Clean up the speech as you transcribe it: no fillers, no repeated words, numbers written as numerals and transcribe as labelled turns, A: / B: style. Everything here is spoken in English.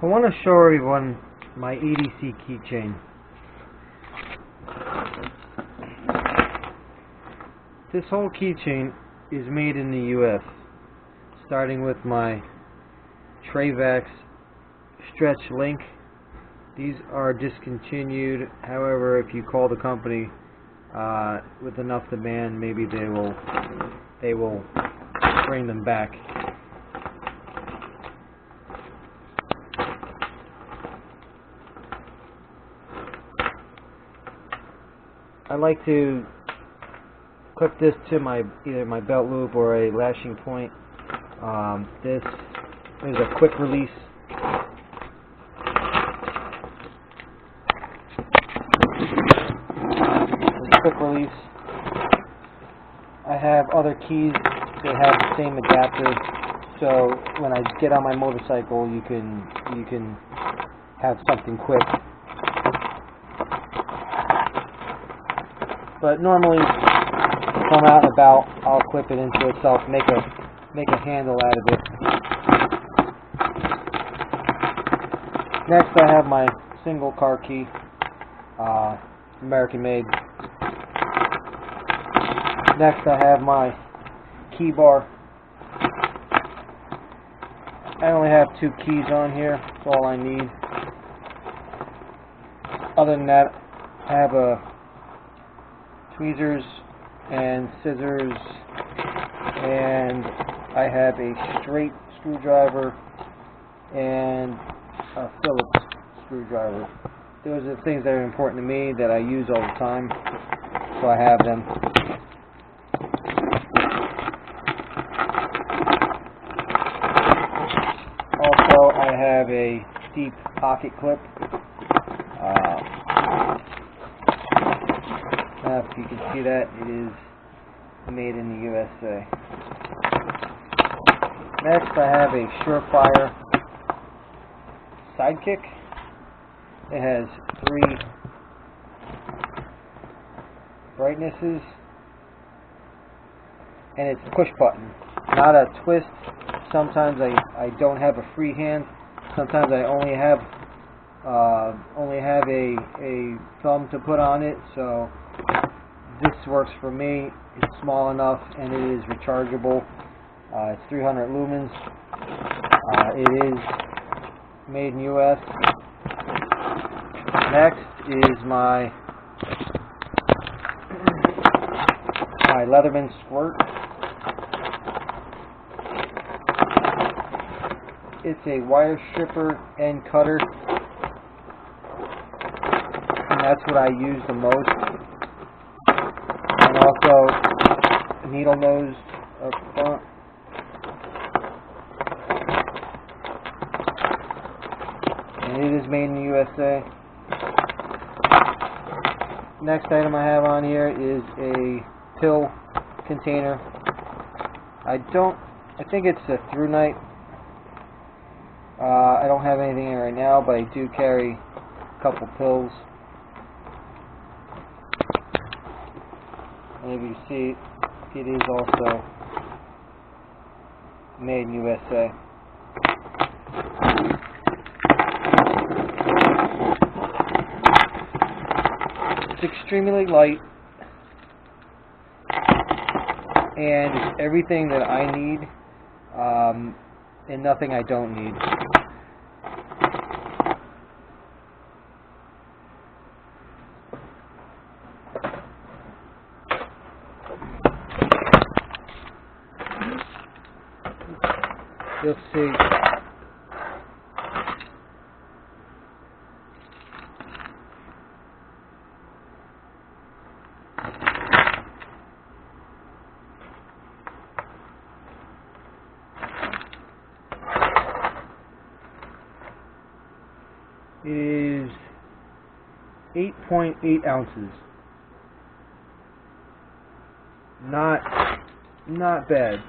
A: I want to show everyone my EDC keychain. This whole keychain is made in the US, starting with my Trayvax stretch link. These are discontinued. However, if you call the company with enough demand, maybe they will bring them back. I like to clip this to either my belt loop or a lashing point. This is a quick release. I have other keys that have the same adapter, so when I get on my motorcycle, you can have something quick. But normally, if I'm out and about, I'll clip it into itself, make a handle out of it. Next, I have my single car key, American made. Next, I have my Keybar. I only have 2 keys on here. That's all I need. Other than that, I have tweezers and scissors, and I have a straight screwdriver and a Phillips screwdriver. Those are the things that are important to me that I use all the time, so I have them. Also, I have a deep pocket clip. If you can see that, it is made in the USA. Next, I have a Surefire Sidekick. It has 3 brightnesses, and it's push button, not a twist. Sometimes I don't have a free hand. Sometimes I only have a thumb to put on it. So this works for me. It's small enough and it is rechargeable. It's 300 lumens. It is made in US. Next is my Leatherman squirt. It's a wire stripper and cutter, and that's what I use the most. And also needle nose up front. And it is made in the USA. Next item I have on here is a pill container. I think it's a through night. I don't have anything in it right now, but I do carry a couple pills. And if you see, it is also made in USA. It's extremely light, and it's everything that I need, and nothing I don't need. You'll see. It is 8.8 ounces. Not bad.